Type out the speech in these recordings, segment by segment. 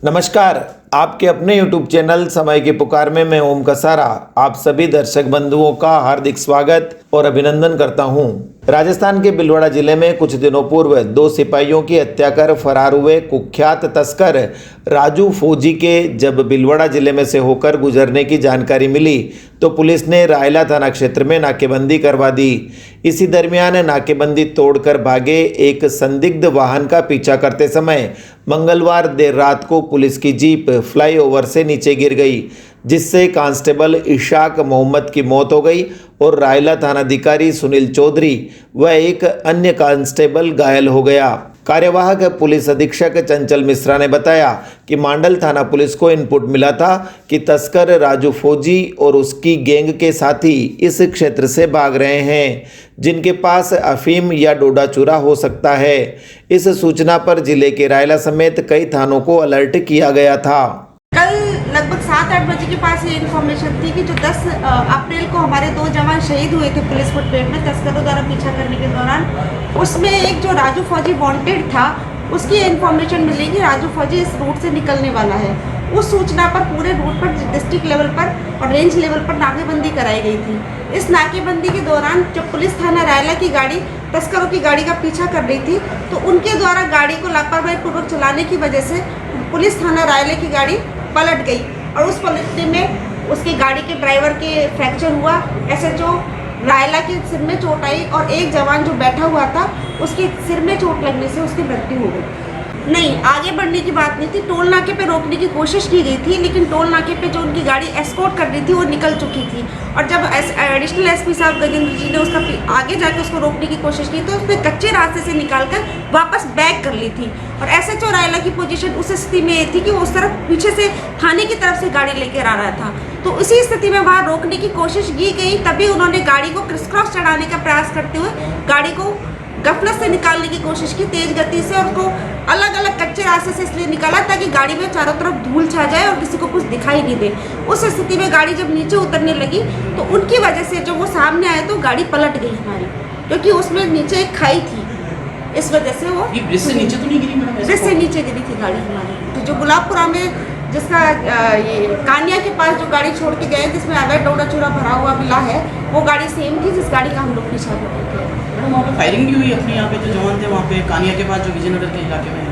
नमस्कार, आपके अपने YouTube चैनल समय की पुकार में मैं ओम कसारा आप सभी दर्शक बंधुओं का हार्दिक स्वागत और अभिनंदन करता हूं। राजस्थान के भीलवाड़ा जिले में कुछ दिनों पूर्व 2 सिपाहियों की हत्या कर फरार हुए कुख्यात तस्कर राजू फौजी के जब भीलवाड़ा जिले में से होकर गुजरने की जानकारी मिली तो पुलिस ने रायला थाना क्षेत्र में नाकेबंदी करवा दी। इसी दरमियान नाकेबंदी तोड़कर भागे एक संदिग्ध वाहन का पीछा करते समय मंगलवार देर रात को पुलिस की जीप फ्लाईओवर से नीचे गिर गई, जिससे कांस्टेबल इशाक मोहम्मद की मौत हो गई और रायला थानाधिकारी सुनील चौधरी व एक अन्य कांस्टेबल घायल हो गया। कार्यवाहक पुलिस अधीक्षक चंचल मिश्रा ने बताया कि मांडल थाना पुलिस को इनपुट मिला था कि तस्कर राजू फौजी और उसकी गैंग के साथी इस क्षेत्र से भाग रहे हैं, जिनके पास अफीम या डोडा चूरा हो सकता है। इस सूचना पर जिले के रायला समेत कई थानों को अलर्ट किया गया था। कल लगभग 7-8 बजे के पास ये इन्फॉर्मेशन थी कि जो 10 अप्रैल को हमारे 2 जवान शहीद हुए थे पुलिस मुठभेड़ में तस्करों द्वारा पीछा करने के दौरान, उसमें एक जो राजू फौजी वांटेड था उसकी इन्फॉर्मेशन मिली कि राजू फौजी इस रूट से निकलने वाला है। उस सूचना पर पूरे रूट पर डिस्ट्रिक्ट लेवल पर और रेंज लेवल पर नाकेबंदी कराई गई थी। इस नाकेबंदी के दौरान जब पुलिस थाना रायला की गाड़ी तस्करों की गाड़ी का पीछा कर रही थी तो उनके द्वारा गाड़ी को लापरवाही पूर्वक चलाने की वजह से पुलिस थाना रायला की गाड़ी पलट गई और उस पलटने में उसकी गाड़ी के ड्राइवर के फ्रैक्चर हुआ। एसएचओ रायला के सिर में चोट आई और एक जवान जो बैठा हुआ था उसके सिर में चोट लगने से उसकी मृत्यु हो गई। नहीं, आगे बढ़ने की बात नहीं थी। टोल नाके पे रोकने की कोशिश की गई थी, लेकिन टोल नाके पे जो उनकी गाड़ी एस्कॉर्ट कर रही थी वो निकल चुकी थी और जब एडिशनल एसपी साहब गजेंद्र जी ने उसका आगे जाके उसको रोकने की कोशिश की तो उसने कच्चे रास्ते से निकालकर वापस बैक कर ली थी और एसएचओ रायला की पोजीशन उस स्थिति में ये थी कि वो उस तरफ पीछे से थाने की तरफ से गाड़ी लेकर आ रहा था। तो उसी स्थिति में वहाँ रोकने की कोशिश की गई, तभी उन्होंने गाड़ी को क्रिस क्रॉस चढ़ाने का प्रयास करते हुए गाड़ी को गफलत से निकालने की कोशिश की तेज गति से और उसको अलग अलग कच्चे रास्ते से इसलिए निकाला ताकि गाड़ी में चारों तरफ धूल छा जाए और किसी को कुछ दिखाई नहीं दे। उस स्थिति में गाड़ी जब नीचे उतरने लगी तो उनकी वजह से जब वो सामने आए तो गाड़ी पलट गई हमारी, क्योंकि उसमें नीचे एक खाई थी, इस वजह से वो ब्रिज से नीचे तो नहीं गिरी मैडम? ब्रिज से नीचे गिरी थी गाड़ी हमारी। तो जो गुलाबपुरा में जिसका ये कानिया के पास जो गाड़ी छोड़ के गए जिसमें अवैध डोडा चूरा भरा हुआ मिला है वो गाड़ी सेम थी जिस गाड़ी का हम लोग पीछा कर रहे थे। मैडम वहाँ पे फायरिंग भी हुई अपने यहाँ पे जो जवान थे वहाँ पे कानिया के पास जो विजयनगर के इलाके में है?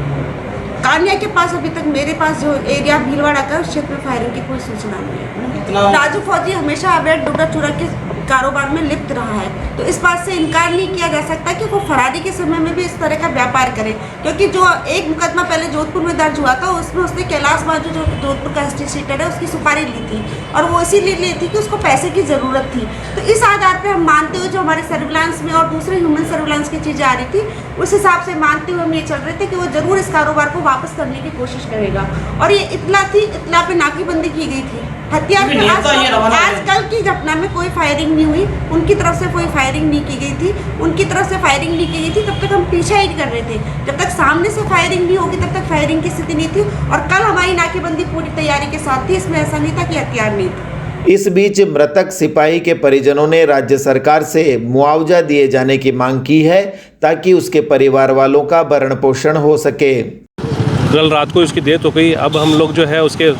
कानिया के पास अभी तक मेरे पास जो एरिया भीलवाड़ा का उस क्षेत्र में फायरिंग की कोई सूचना नहीं है। राजू फौजी हमेशा अवैध डोडा चूरा के कारोबार में लिप्त रहा है, तो इस बात से इनकार नहीं किया जा सकता कि वो फरारी के समय में भी इस तरह का व्यापार करे, क्योंकि जो एक मुकदमा पहले जोधपुर में दर्ज हुआ था उसमें उसने कैलाश बाजू जो जोधपुर का हिस्ट्री सीटर है उसकी सुपारी ली थी और वो इसीलिए ली थी कि उसको पैसे की ज़रूरत थी। तो इस आधार पर हम मानते हुए जो हमारे सर्विलांस में और दूसरे ह्यूमन सर्विलांस की चीज़ें आ रही थी उस हिसाब से मानते हुए हम ये चल रहे थे कि वो ज़रूर इस कारोबार को वापस करने की कोशिश करेगा और ये इतला थी, इतला पे नाकेबंदी की गई थी। हथियार आजकल की घटना में कोई फायरिंग नहीं हुई, उनकी तरफ से कोई फायरिंग नहीं की गई थी, उनकी तरफ से फायरिंग नहीं की गई थी, तब तक हम पीछा ही कर रहे थे। जब तक सामने से फायरिंग नहीं होगी तब तक फायरिंग की स्थिति नहीं थी और कल हमारी नाकेबंदी पूरी तैयारी के साथ थी, इसमें ऐसा नहीं था कि हथियार नहीं था। इस बीच मृतक सिपाही के परिजनों ने राज्य सरकार से मुआवजा दिए जाने की मांग की है ताकि उसके परिवार वालों का भरण पोषण हो सके। कल रात को उसकी डेथ हो गई। अब हम लोग जो है उसके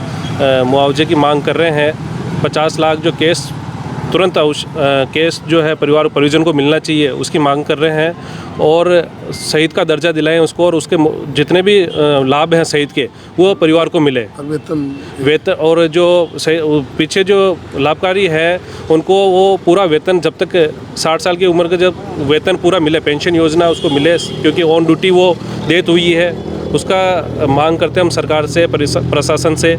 मुआवजे की मांग कर रहे हैं। 50 लाख जो केस तुरंत केस जो है परिजन को मिलना चाहिए उसकी मांग कर रहे हैं और शहीद का दर्जा दिलाएं उसको और उसके जितने भी लाभ हैं शहीद के वो परिवार को मिले। वेतन और जो पीछे जो लाभकारी है उनको वो पूरा वेतन जब तक 60 साल की उम्र का जब वेतन पूरा मिले, पेंशन योजना उसको मिले, क्योंकि ऑन ड्यूटी वो डेथ हुई है, उसका मांग करते हैं हम सरकार से, प्रशासन से।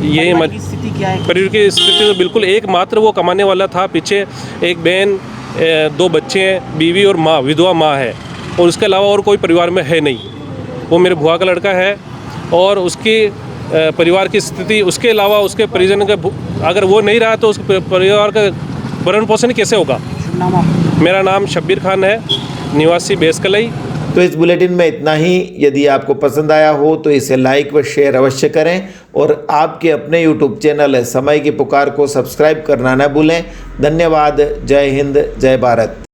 यही हमारी स्थिति क्या है? परिवार की स्थिति तो बिल्कुल एकमात्र वो कमाने वाला था, पीछे एक बहन 2 बच्चे हैं, बीवी और माँ, विधवा माँ है और उसके अलावा और कोई परिवार में है नहीं। वो मेरे बुआ का लड़का है और उसकी परिवार की स्थिति, उसके अलावा उसके परिजन का अगर वो नहीं रहा तो उस परिवार का भरण पोषण कैसे होगा। मेरा नाम शब्बीर खान है, निवासी बेसकलई। तो इस बुलेटिन में इतना ही। यदि आपको पसंद आया हो तो इसे लाइक व शेयर अवश्य करें और आपके अपने YouTube चैनल समय की पुकार को सब्सक्राइब करना न भूलें। धन्यवाद। जय हिंद, जय भारत।